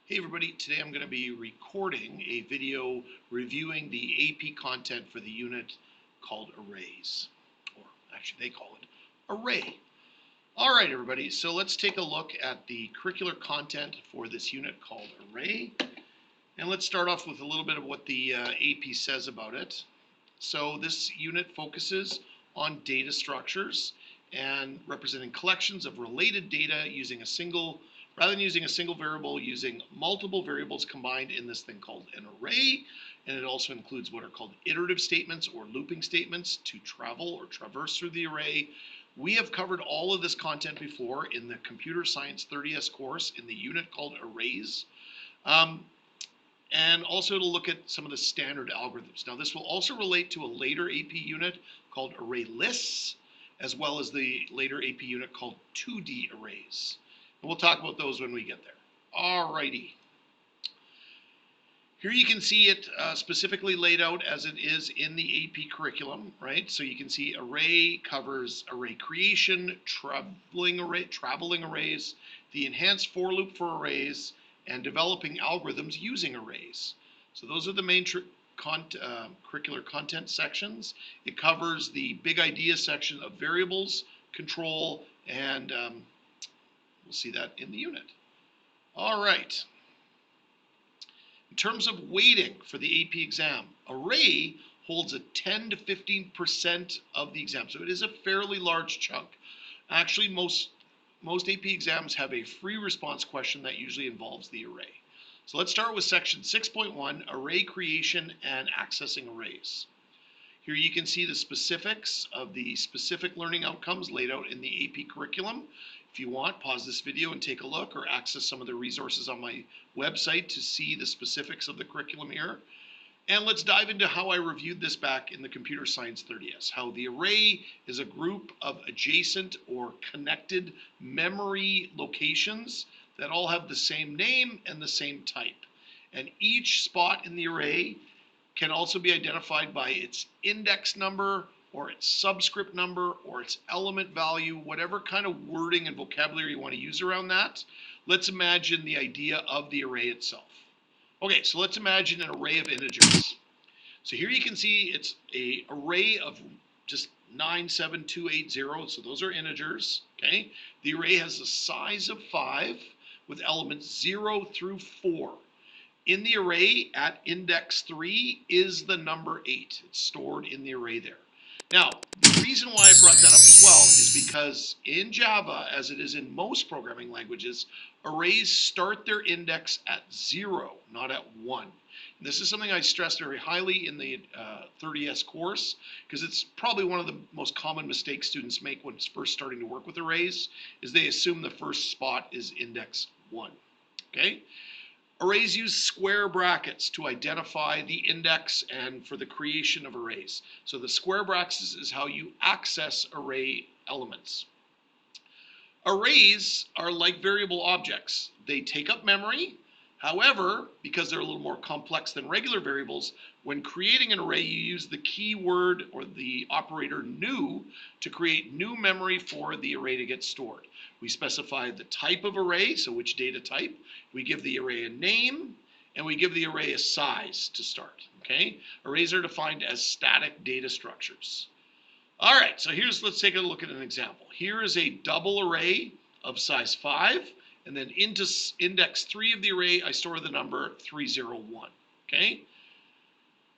Hey everybody, today I'm going to be recording a video reviewing the AP content for the unit called Arrays, or actually they call it Array. Alright everybody, so let's take a look at the curricular content for this unit called Array, and let's start off with a little bit of what the AP says about it. So this unit focuses on data structures and representing collections of related data using a single, rather than using a single variable, using multiple variables combined in this thing called an array. And it also includes what are called iterative statements or looping statements to travel or traverse through the array. We have covered all of this content before in the Computer Science 30S course in the unit called Arrays. And also to look at some of the standard algorithms. Now this will also relate to a later AP unit called array lists, as well as the later AP unit called 2D arrays. And we'll talk about those when we get there. Alrighty. Here you can see it specifically laid out as it is in the AP curriculum, right? So you can see array covers array creation, traveling arrays, the enhanced for loop for arrays, and developing algorithms using arrays. So those are the main curricular content sections. It covers the big idea section of variables, control, and we'll see that in the unit. All right. In terms of weighting for the AP exam, array holds a 10 to 15% of the exam. So it is a fairly large chunk. Actually, most AP exams have a free response question that usually involves the array. So let's start with section 6.1, array creation and accessing arrays. Here you can see the specifics of the specific learning outcomes laid out in the AP curriculum. If you want, pause this video and take a look or access some of the resources on my website to see the specifics of the curriculum here. And let's dive into how I reviewed this back in the Computer Science 30S, how the array is a group of adjacent or connected memory locations that all have the same name and the same type. And each spot in the array can also be identified by its index number or its subscript number or its element value, whatever kind of wording and vocabulary you want to use around that. Let's imagine the idea of the array itself. Okay, so let's imagine an array of integers. So here you can see it's an array of just 97280, so those are integers, okay? The array has a size of 5 with elements 0 through 4. In the array at index 3 is the number 8. It's stored in the array there. Now, the reason why I brought that up as well is because in Java, as it is in most programming languages, arrays start their index at 0, not at 1. And this is something I stressed very highly in the 30S course, because it's probably one of the most common mistakes students make when first starting to work with arrays, is they assume the first spot is index 1, okay? Arrays use square brackets to identify the index and for the creation of arrays. So the square brackets is how you access array elements. Arrays are like variable objects. They take up memory. However, because they're a little more complex than regular variables, when creating an array, you use the keyword or the operator new to create new memory for the array to get stored. We specify the type of array, so which data type. We give the array a name, and we give the array a size to start, okay? Arrays are defined as static data structures. All right, so let's take a look at an example. Here is a double array of size 5, and then into index 3 of the array, I store the number 301, okay?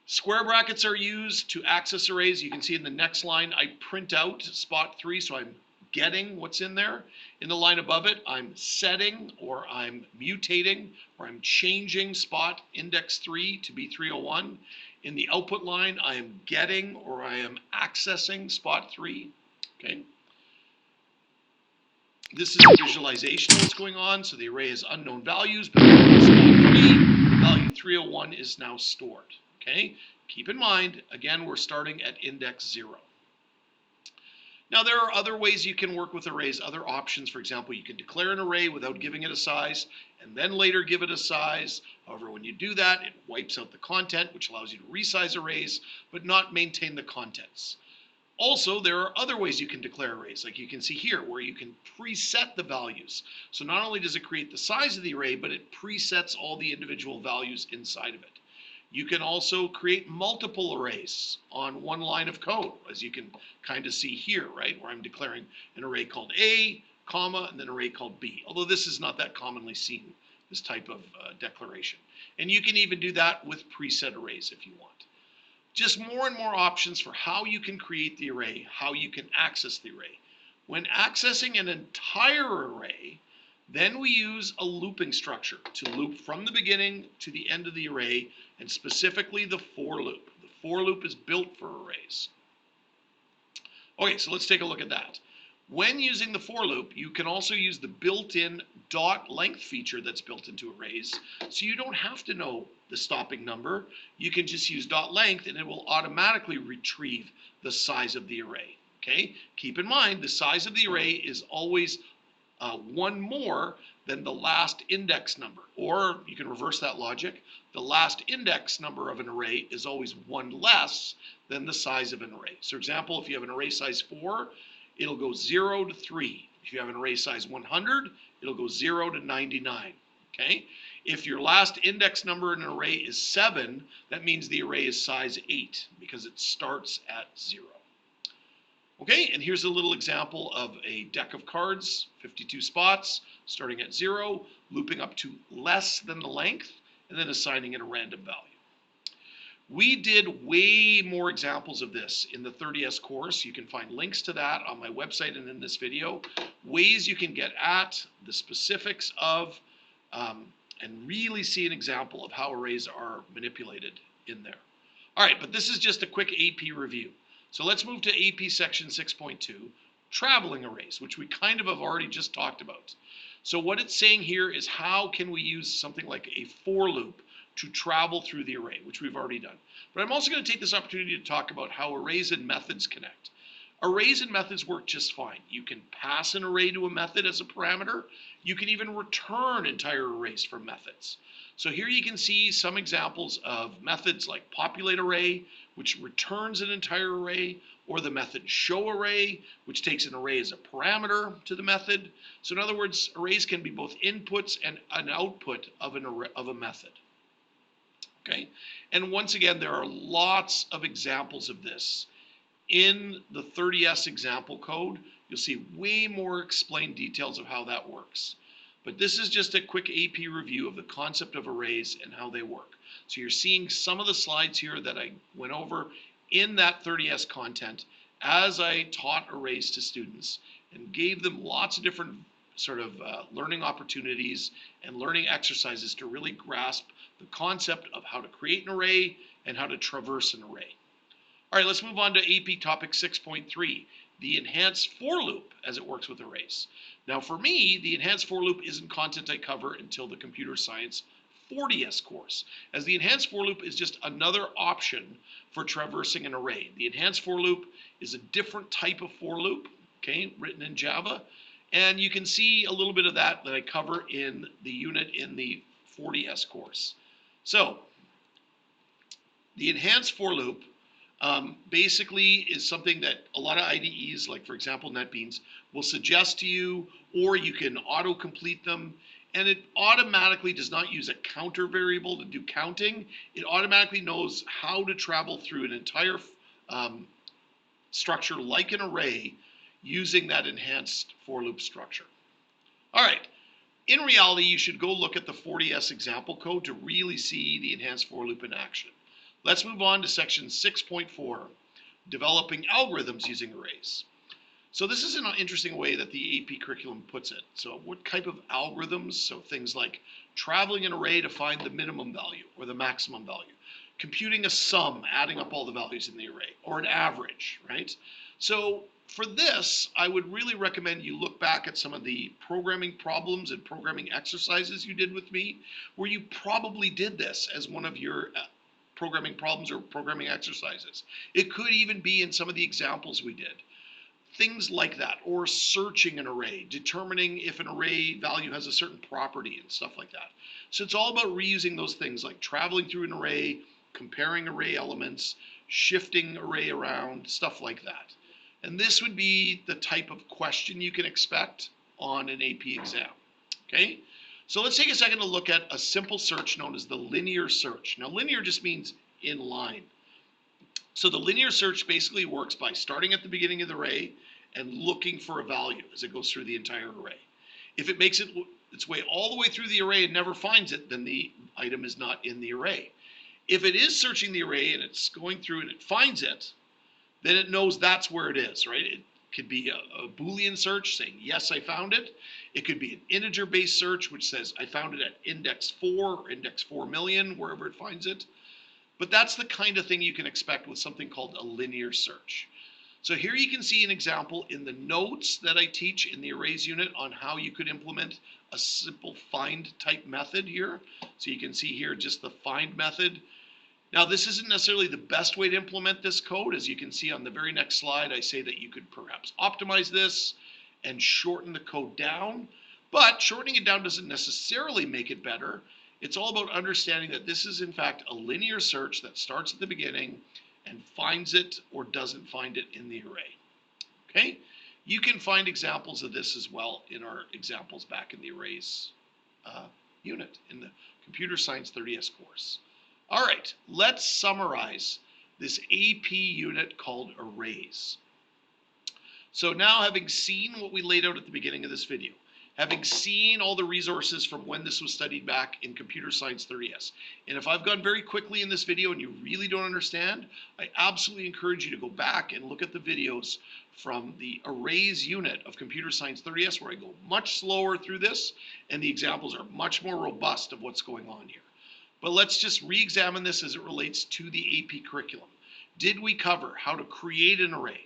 Square brackets are used to access arrays. You can see in the next line, I print out spot 3, so I'm getting what's in there. In the line above it, I'm setting or I'm mutating or I'm changing spot index 3 to be 301. In the output line, I am getting or I am accessing spot 3, okay? This is a visualization of what's going on. So the array has unknown values, but in spot 3, the value 301 is now stored, okay? Keep in mind, again, we're starting at index 0. Now, there are other ways you can work with arrays, other options. For example, you can declare an array without giving it a size and then later give it a size. However, when you do that, it wipes out the content, which allows you to resize arrays, but not maintain the contents. Also, there are other ways you can declare arrays, like you can see here, where you can preset the values. So not only does it create the size of the array, but it presets all the individual values inside of it. You can also create multiple arrays on one line of code, as you can kind of see here, right, where I'm declaring an array called A, comma, and then an array called B, although this is not that commonly seen, this type of declaration. And you can even do that with preset arrays if you want. Just more and more options for how you can create the array, how you can access the array. When accessing an entire array, then we use a looping structure to loop from the beginning to the end of the array, and specifically the for loop. The for loop is built for arrays. Okay, so let's take a look at that. When using the for loop, you can also use the built-in dot length feature that's built into arrays, so you don't have to know the stopping number. You can just use dot length and it will automatically retrieve the size of the array. Okay, keep in mind the size of the array is always one more than the last index number, or you can reverse that logic. The last index number of an array is always one less than the size of an array. So, for example, if you have an array size 4, it'll go 0 to 3. If you have an array size 100, it'll go 0 to 99. Okay? If your last index number in an array is 7, that means the array is size 8 because it starts at 0. Okay, and here's a little example of a deck of cards, 52 spots, starting at 0, looping up to less than the length, and then assigning it a random value. We did way more examples of this in the 30S course. You can find links to that on my website and in this video. Ways you can get at the specifics of and really see an example of how arrays are manipulated in there. All right, but this is just a quick AP review. So let's move to AP section 6.2, traveling arrays, which we kind of have already just talked about. So what it's saying here is how can we use something like a for loop to travel through the array, which we've already done. But I'm also going to take this opportunity to talk about how arrays and methods connect. Arrays and methods work just fine. You can pass an array to a method as a parameter. You can even return entire arrays from methods. So here you can see some examples of methods like populate array, which returns an entire array, or the method show array, which takes an array as a parameter to the method. So in other words, arrays can be both inputs and an output of an array, of a method. Okay, and once again, there are lots of examples of this. In the 30S example code, you'll see way more explained details of how that works. But this is just a quick AP review of the concept of arrays and how they work. So you're seeing some of the slides here that I went over in that 30S content as I taught arrays to students and gave them lots of different sort of learning opportunities and learning exercises to really grasp the concept of how to create an array and how to traverse an array. All right, let's move on to AP topic 6.3, the enhanced for loop as it works with arrays. Now for me, the enhanced for loop isn't content I cover until the computer science 40S course, as the enhanced for loop is just another option for traversing an array. The enhanced for loop is a different type of for loop, okay, written in Java, and you can see a little bit of that I cover in the unit in the 40S course. So, the enhanced for loop basically is something that a lot of IDEs, like for example NetBeans, will suggest to you, or you can auto-complete them, and it automatically does not use a counter variable to do counting. It automatically knows how to travel through an entire structure like an array using that enhanced for loop structure. All right. In reality, you should go look at the 40S example code to really see the enhanced for loop in action. Let's move on to section 6.4, developing algorithms using arrays. So this is an interesting way that the AP curriculum puts it. So what type of algorithms? So things like traveling an array to find the minimum value or the maximum value, computing a sum, adding up all the values in the array, or an average, right? So for this, I would really recommend you look back at some of the programming problems and programming exercises you did with me, where you probably did this as one of your programming problems or programming exercises. It could even be in some of the examples we did. Things like that, or searching an array, determining if an array value has a certain property and stuff like that. So it's all about reusing those things like traveling through an array, comparing array elements, shifting array around, stuff like that. And this would be the type of question you can expect on an AP exam, okay? So let's take a second to look at a simple search known as the linear search. Now, linear just means in line. So the linear search basically works by starting at the beginning of the array and looking for a value as it goes through the entire array. If it makes its way all the way through the array and never finds it, then the item is not in the array. If it is searching the array and it's going through and it finds it, then it knows that's where it is, right? It could be a Boolean search saying, yes, I found it. It could be an integer-based search, which says, I found it at index 4 or index 4 million, wherever it finds it. But that's the kind of thing you can expect with something called a linear search. So here you can see an example in the notes that I teach in the arrays unit on how you could implement a simple find type method here. So you can see here just the find method. Now, this isn't necessarily the best way to implement this code. As you can see on the very next slide, I say that you could perhaps optimize this and shorten the code down. But shortening it down doesn't necessarily make it better. It's all about understanding that this is, in fact, a linear search that starts at the beginning and finds it or doesn't find it in the array. Okay? You can find examples of this as well in our examples back in the arrays unit in the Computer Science 30S course. All right, let's summarize this AP unit called arrays. So now, having seen what we laid out at the beginning of this video, having seen all the resources from when this was studied back in Computer Science 30S, and if I've gone very quickly in this video and you really don't understand, I absolutely encourage you to go back and look at the videos from the arrays unit of Computer Science 30S, where I go much slower through this, and the examples are much more robust of what's going on here. But let's just re-examine this as it relates to the AP curriculum. Did we cover how to create an array,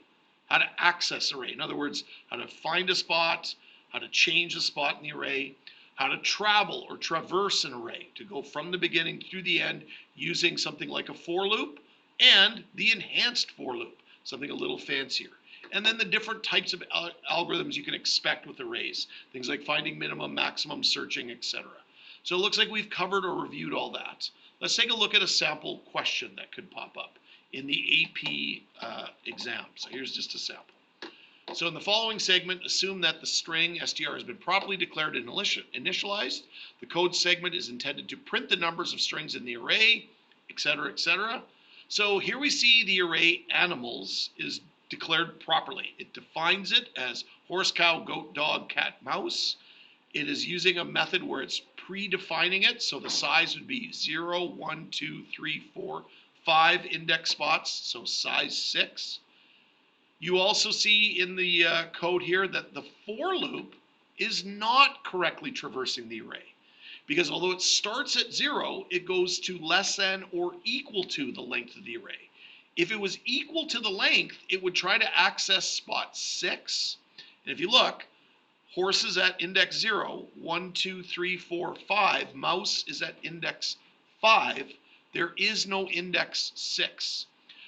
how to access array? In other words, how to find a spot, how to change a spot in the array, how to travel or traverse an array to go from the beginning through the end using something like a for loop, and the enhanced for loop, something a little fancier. And then the different types of algorithms you can expect with arrays, things like finding minimum, maximum, searching, etc. So it looks like we've covered or reviewed all that. Let's take a look at a sample question that could pop up in the AP exam. So here's just a sample. So in the following segment, assume that the string str has been properly declared and initialized. The code segment is intended to print the numbers of strings in the array, etc., etc. So here we see the array animals is declared properly. It defines it as horse, cow, goat, dog, cat, mouse. It is using a method where it's predefining it, so the size would be 0, 1, 2, 3, 4, 5 index spots, so size 6. You also see in the code here that the for loop is not correctly traversing the array, because although it starts at 0, it goes to less than or equal to the length of the array. If it was equal to the length, it would try to access spot 6. And if you look, horse is at index 0, 1, 2, 3, 4, 5. Mouse is at index 5. There is no index 6.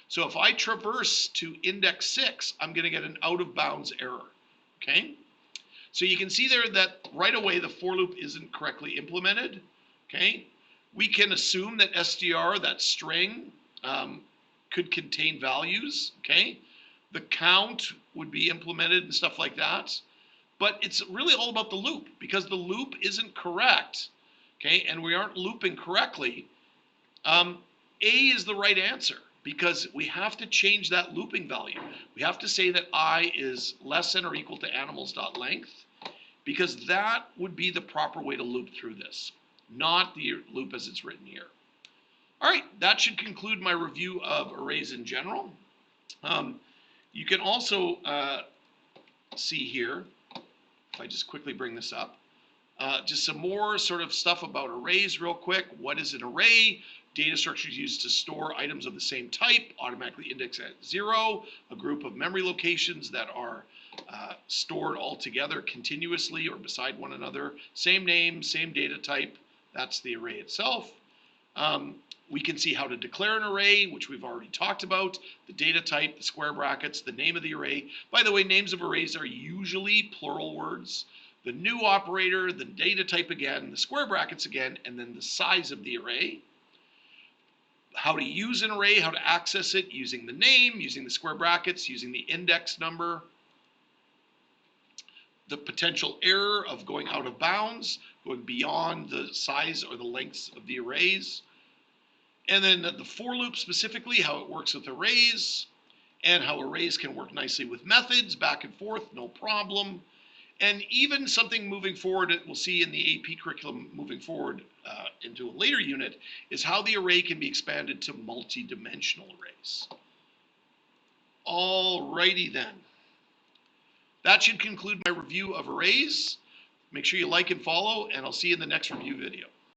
So if I traverse to index 6, I'm going to get an out of bounds error. Okay? So you can see there that right away the for loop isn't correctly implemented. Okay? We can assume that str, that string, could contain values. Okay? The count would be implemented and stuff like that. But it's really all about the loop, because the loop isn't correct, okay, and we aren't looping correctly. A is the right answer, because we have to change that looping value. We have to say that I is less than or equal to animals.length, because that would be the proper way to loop through this, not the loop as it's written here. All right, that should conclude my review of arrays in general. You can also see here, if I just quickly bring this up, just some more sort of stuff about arrays real quick. What is an array? Data structures used to store items of the same type, automatically indexed at 0, a group of memory locations that are stored all together continuously or beside one another, same name, same data type, that's the array itself. We can see how to declare an array, which we've already talked about, the data type, the square brackets, the name of the array. By the way, names of arrays are usually plural words. The new operator, the data type again, the square brackets again, and then the size of the array. how to use an array, how to access it, using the name, using the square brackets, using the index number, the potential error of going out of bounds, going beyond the size or the lengths of the arrays, and then the for loop specifically, how it works with arrays, and how arrays can work nicely with methods, back and forth, no problem. And even something moving forward that we'll see in the AP curriculum moving forward into a later unit is how the array can be expanded to multi-dimensional arrays. Alrighty then. That should conclude my review of arrays. Make sure you like and follow, and I'll see you in the next review video.